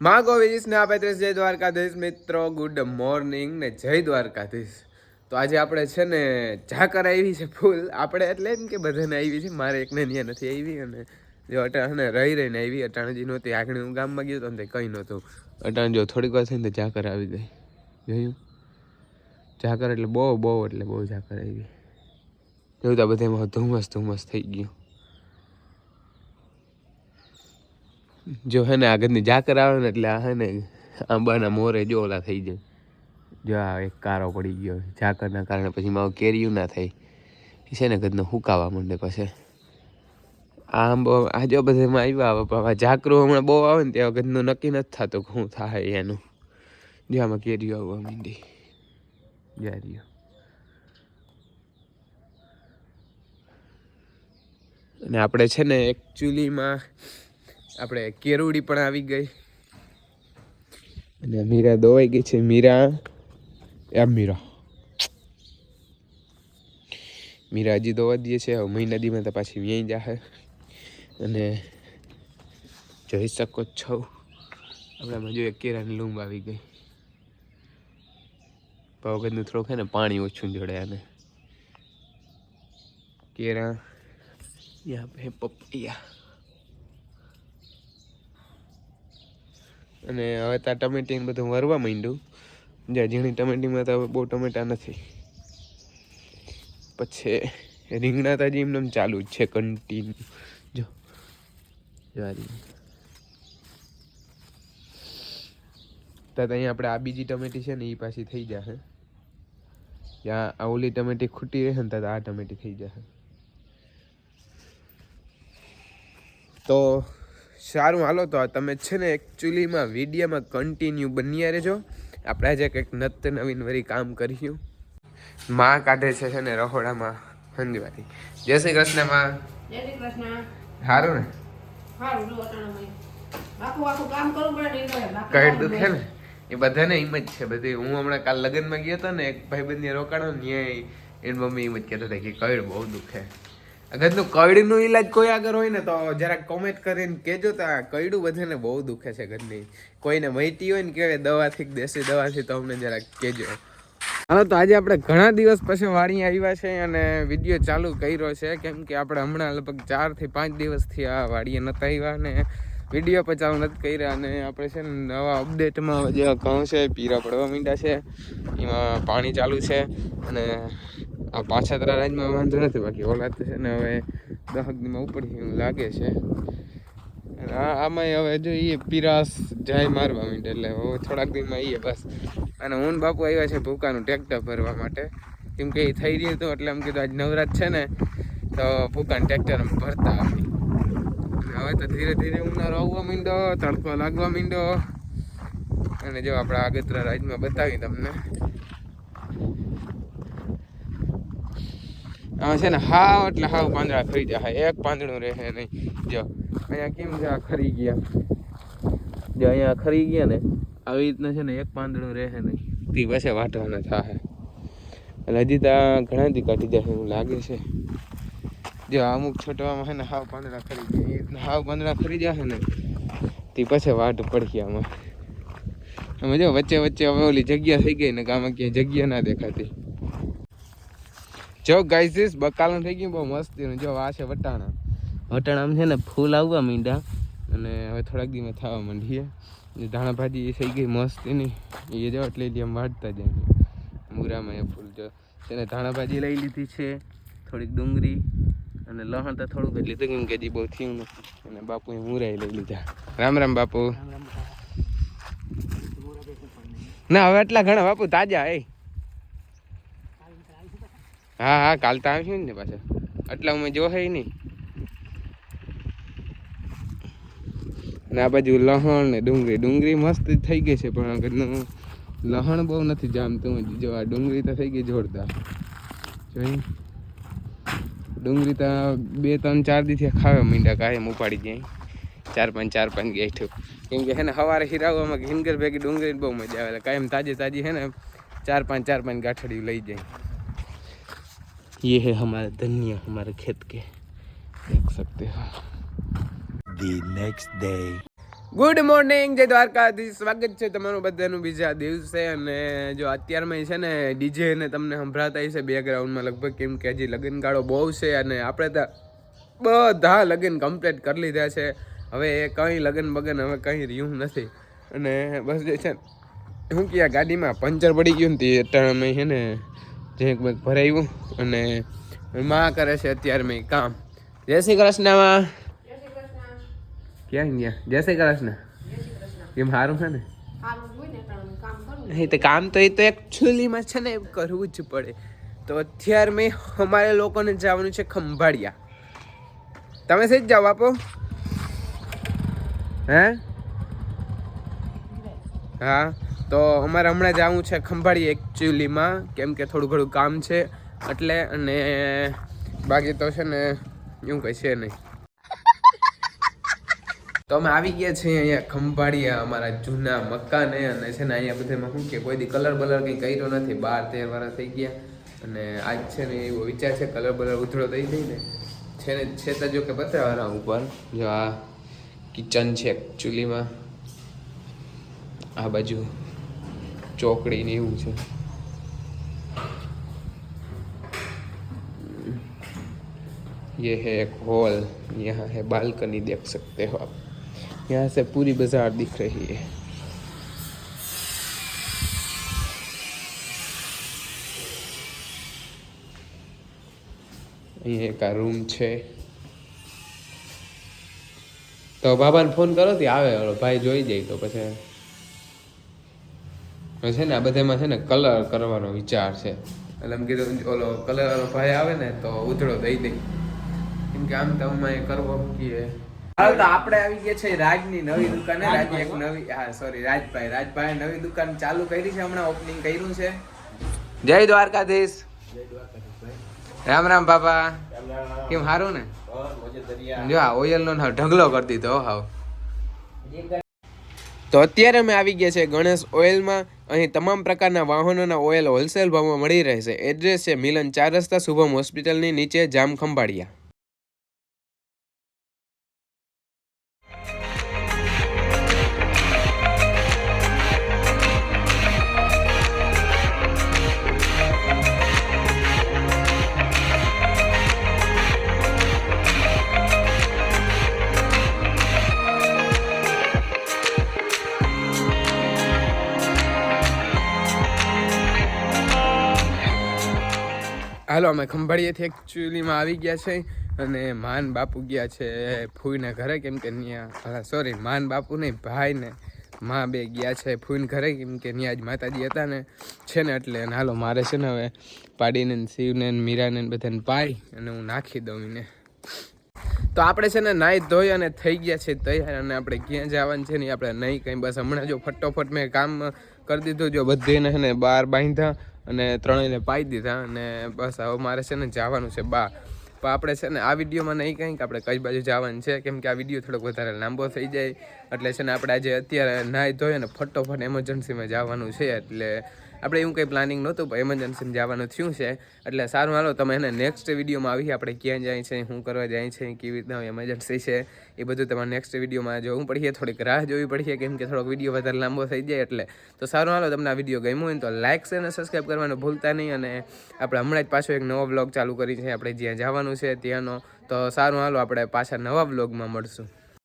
માં ગોવિંદ ને આપે જય દ્વારકાધીશ મિત્રો, ગુડ મોર્નિંગ ને જય દ્વારકાધીશ. તો આજે આપણે છે ને ઝાકર આવી છે ફૂલ, આપણે એટલે એમ કે બધાને આવી છે, મારે એકને ત્યાં નથી આવી. અને જો અટાણે રહીને આવી, અટાણેજી નહોતી આગળ હું ગામમાં ગયો તો કંઈ નહોતું. અટાણે જો થોડીક વાર થઈને તો ઝાકર આવી ગઈ. જોયું ઝાકર એટલે બહુ ઝાકર આવી. જોયું તો બધામાં ધુમ્મસ થઈ ગયું. જો હે ને આગળની ઝાકર આવે ને એટલે આ હે ને આંબાના મોરે જો ઓલા થઈ જાય. જો આ એક કારો પડી ગયો ઝાકરના કારણે, પછી મારું કેરીયું ના થાય છે ને ગદનો હુકાવા માંડે. પછી આ આંબો આ જો બધામાં આવ્યા આવે, પણ ઝાકરો હમણાં બહુ આવે ને ત્યાં ગદનું નક્કી નથી થતું કે શું થાય એનું. જો આમાં કેરીઓ આવવા માંડી જારીઓ. અને આપણે છે ને એકચ્યુઅલીમાં આપણે કેરુડી પણ આવી ગઈ અને મીરા દોવાઈ ગઈ છે. મીરા હજી દોવા દે છે. હવે મહિના દીમાં તો પાછી વ્યાઈ જાહે. અને જોઈ શકો છો આપણામાં જો એક કેરાની લૂંબ આવી ગઈ. વગરનું થોડુંક છે ને પાણી ઓછું જોડે. અને કેરા યા પે પપૈયા. અને હવે તો ટમેટીને બધું વરવા માંડ્યું. જ્યાં ઝીણી ટમેટીમાં તો હવે બહુ ટમેટા નથી. પછી રીંગણા તો હજી એમને ચાલુ જ છે કન્ટિન્યુ. જો તો અહીંયા આપણે આ બીજી ટમેટી છે ને એ પાછી થઈ જશે. ત્યાં આ ઓલી ટમેટી ખૂટી રહે ને તો આ ટમેટી થઈ જશે. તો સારું હાલો, તો તમે છે ને એકચ્યુઅલીમાં વિડીયોમાં કન્ટિન્યુ બન્યા રહેજો. આપણે આજે કંઈક નવીન વરી કામ કર્યું. માં કાઢે છે ને રહોડામાં હંજવારી. જય શ્રી કૃષ્ણ માં. જય શ્રી કૃષ્ણ. સારું ને? સારું જો અટાણે આખું કામ કરવું પડે ને કઈ દુખે ને એ બધાને એમ જ છે બધી. હું હમણાં કાલ લગ્નમાં ગયો હતો ને, એક ભાઈબંધને રોકાણો ને એની મમ્મી એમ જ કહેતા હતા કે કઈડ બહુ દુખે. અગરનું કઈડનું ઈલાજ કોઈ આગળ હોય ને તો જરાક કોમેન્ટ કરીને કહેજો. તો આ કઈડું બધાને બહુ દુખે છે ઘરની. કોઈને માહિતી હોય ને કે દવાથી દેશી દવાથી તો અમને જરાક કહેજો. હાલો, તો આજે આપણે ઘણા દિવસ પછી વાડી આવ્યા છે અને વિડીયો ચાલુ કર્યો છે. કેમ કે આપણે હમણાં લગભગ 4 થી 5 દિવસથી આ વાડીએ નહોતા આવ્યા ને વિડીયો પણ ચાલુ નથી કર્યા. અને આપણે છે ને નવા અપડેટમાં જે ઘઉં છે પીરા પડવા માંડ્યા છે, એમાં પાણી ચાલુ છે. અને આ પાછા રાજમાં વાંધો નથી, બાકી ઓલા તો છે ને હવે 10 દીમાં ઉપરથી એવું લાગે છે. અને આમાં હવે જો એ પીરાસ જાય મારવા માંડે એટલે હવે થોડાક દીમાં એ બસ. અને હું બાપુ આવ્યા છે ભૂકાનું ટ્રેક્ટર ભરવા માટે. કેમ કે એ થઈ રહ્યું હતું એટલે એમ કીધું આજ નવરાત છે ને તો ભૂકાનું ટ્રેક્ટર ભરતા આવી. હવે તો ધીરે ધીરે ઉનાળો આવવા માંડ્યો, તડકો લાગવા માંડ્યો. અને જો આપણા આગતરા રાજમાં બતાવી તમને. આમાં છે ને હાવ એટલે હાવ પાંદડા ખરી જાય, એક પાંદડું રહે નહીં. જો અહીંયા કેમ છે, આ ખરી ગયા. જો અહીંયા ખરી ગયા ને આવી રીતના છે ને એક પાંદડું રહે નહીં. તે પછી વાટવાના થાય એટલે હજી તો ઘણા દી કાઢી જાય એવું લાગે છે. જો અમુક છોટવામાં છે ને હાવ પાંદડા ખરી જાય, એ રીતના હાવ પાંદડા ખરી જાય ને તે પછી વાટ પડખી આમાં. અમે જો વચ્ચે વચ્ચે હવે ઓલી જગ્યા થઈ ગઈ ને આમાં ક્યાંય જગ્યા ના દેખાતી. જો ગાઈઝ બકાલું થઈ ગયું બહુ મસ્તીનું. જો આ છે વટાણા. વટાણામાં છે ને ફૂલ આવવા માંડ્યા અને હવે થોડાક દીમાં થવા માંડીએ. ધાણા ભાજી એ થઈ ગઈ મસ્ત એની, એ જો એટલે આમ વાટતા જાય. મૂરામાં એ ફૂલ જો છે ને. ધાણા ભાજી લઈ લીધી છે, થોડીક ડુંગળી અને લસણ તો થોડુંક જ લીધું કેમ કે હજી બહુ થયું નથી. અને બાપુએ મૂરાઈ લઈ લીધા. રામ રામ બાપુ. ના હવે એટલા ઘણા બાપુ તાજા એ. હા કાલ તો આવ્યું ને પાછા એટલા અમે જોહે નહીં. અને આ બાજુ લસણ ને ડુંગળી મસ્ત થઈ ગઈ છે, પણ આગળનું લસણ બહુ નથી જામતું. જો આ ડુંગળી તો થઈ ગઈ જોરદાર. જોઈ ડુંગળી તો 2 3 4 દીથી ખાવા માંડ્યા, કાયમ ઉપાડી જાય 4 5 ગેઠું. કેમ કે હે ને સવારે હિરાવવામાં હિંગર ભેગી ડુંગળી બહુ મજા આવે. કાયમ તાજી હે ને 4 5 ગાંઠડી લઈ જાય. ये है हमारा धनिया, हमारे खेत के, देख सकते हो. The next day. Good morning, જય દ્વારકાધીશ. સ્વાગત છે તમારું બધાનું બીજા દિવસે. અને જો અત્યારમાં છે ને ડીજે ને તમને સંભળાતા છે બેકગ્રાઉન્ડમાં લગભગ, કેમ કે હજી લગ્નગાળો બહુ છે અને આપણે તો બધા લગ્ન કમ્પ્લીટ કરી લીધા છે. હવે એ કંઈ લગ્ન બગન હવે કંઈ રહ્યું નથી. અને બસ જે છે હું કે ગાડીમાં પંચર પડી ગયું ને તે અત્યારે મેં છે ને જેક બેક ભરાયું અને માં કરે છે અત્યારે મેં કામ. જય શ્રી કૃષ્ણમાં. જય શ્રી કૃષ્ણ. ક્યાં ગયા? જય શ્રી કૃષ્ણ. જય શ્રી કૃષ્ણ. કેમ સારું છે ને? હારું જ હોય ને તારું કામ કરવું ને. નહીં તો કામ તો એ તો એકચ્યુઅલીમાં છે ને કરવું જ પડે. તો અત્યારે મેં અમારે લોકોને જવાનું છે ખંભાળિયા. તમે શી જ જાઓ બાપુ? હે? હા, તો અમારે હમણાં જવું છે ખંભાળિયા એકચ્યુઅલીમાં, કેમ કે થોડું ઘણું કામ છે એટલે. અને બાકી તો છે ને એવું કંઈ છે નહીં. તો અમે આવી ગયા છીએ અહીંયા ખંભાળિયા અમારા જૂના મકાને. અને છે ને અહીંયા બધામાં શું કે કોઈ દી કલર બલર કંઈ કર્યો નથી. 12-13 વર્ષ થઈ ગયા અને આજ છે ને એવો વિચાર છે કલર બલર ઉધળો થઈ જાય ને છે ને છે તો જો કે બતાવવાના ઉપર. જો આ કિચન છે એકચ્યુઅલીમાં, આ બાજુ ચોકડી ને એવું છે. ये है एक हॉल, यहाँ है बालकनी, देख सकते हो आप. यहाँ से पूरी बाजार दिख रही है. અહીંયા એક આ રૂમ છે. તો બાબાને ફોન કરો થી આવે, ઓલો ભાઈ જોઈ જાય તો પછી છે ને આ બધામાં છે ને કલર કરવાનો વિચાર છે. એટલે એમ કીધું ઓલો કલર વાળો ભાઈ આવે ને તો ઉધળો દઈ દઈ, કેમ કે આમ તો અમે કરવો કીએ. હાલ તો આપણે આવી ગયા છે રાજની નવી દુકાને. રાજ એક નવી, હા સોરી રાજભાઈ નવી દુકાન ચાલુ કરી છે, હમણાં ઓપનિંગ કર્યું છે. જય દ્વારકાધીશ. રામ રામ બાપા. કેમ સારું ને? જો આ ઓઇલ નો ઢગલો કરી દીધો હાવ. તો અત્યારે અમે આવી ગયા છે ગણેશ ઓઇલમાં. અહીં તમામ પ્રકારના વાહનોના ઓઇલ હોલસેલ ભાવમાં મળી રહેશે. એડ્રેસ છે મિલન 4 રસ્તા, શુભમ હોસ્પિટલની નીચે, જામ ખંભાળિયા. હાલો અમે ખંભાળિયાથી એકચ્યુઅલીમાં આવી ગયા છે અને માન બાપુ ગયા છે ફૂઈના ઘરે, કેમ કે ત્યાં સોરી માન બાપુ નહીં, ભાઈ ને માં બે ગયા છે ફૂઈને ઘરે, કેમ કે ત્યાં જ માતાજી હતા ને છે ને એટલે. હાલો મારે છે ને હવે પાડીને શિવને મીરાને બધાને પાઈ અને હું નાખી દઉં એને. તો આપણે છે ને નાહી ધોઈ અને થઈ ગયા છે તૈયાર. અને આપણે ક્યાં જવાનું છે ને આપણે નહીં કંઈ, બસ હમણાં જો ફટોફટ મેં કામ કરી દીધું. જો બધીને છે ને બહાર બાંધ્યા અને ત્રણેયને પાઈ દીધા અને બસ હવે મારે છે ને જવાનું છે બહાર. પણ આપણે છે ને આ વિડીયોમાં નહીં કંઈ કે આપણે કઈ બાજુ જવાનું છે, કેમ કે આ વિડીયો થોડોક વધારે લાંબો થઈ જાય એટલે છે ને આપણે આજે અત્યારે નાહી ધોઈ અને ફટોફટ એમરજન્સીમાં જવાનું છે. એટલે આપણે એવું કંઈ પ્લાનિંગ નહોતું પણ એમરજન્સીમાં જવાનું થયું છે. એટલે સારું હાલો તમે એને નેક્સ્ટ વિડીયોમાં આવી આપણે ક્યાં જાય છે, શું કરવા જાય છે, કેવી રીતના એમરજન્સી છે, એ બધું તમારે નેક્સ્ટ વિડીયોમાં જોવું પડશે. થોડીક રાહ જોવી પડશે, કેમ કે થોડોક વિડીયો વધારે લાંબો થઈ જાય એટલે. તો સારું હાલો, તમને આ વિડીયો ગમ્યો હોય તો લાઇક અને સબસ્ક્રાઈબ કરવાનું ભૂલતા નહીં. અને આપણે હમણાં જ પાછો એક નવો વ્લોગ ચાલુ કરી છે આપણે જ્યાં જવાનું છે ત્યાંનો. તો સારું હાલો, આપણે પાછા નવા વ્લોગમાં મળશું.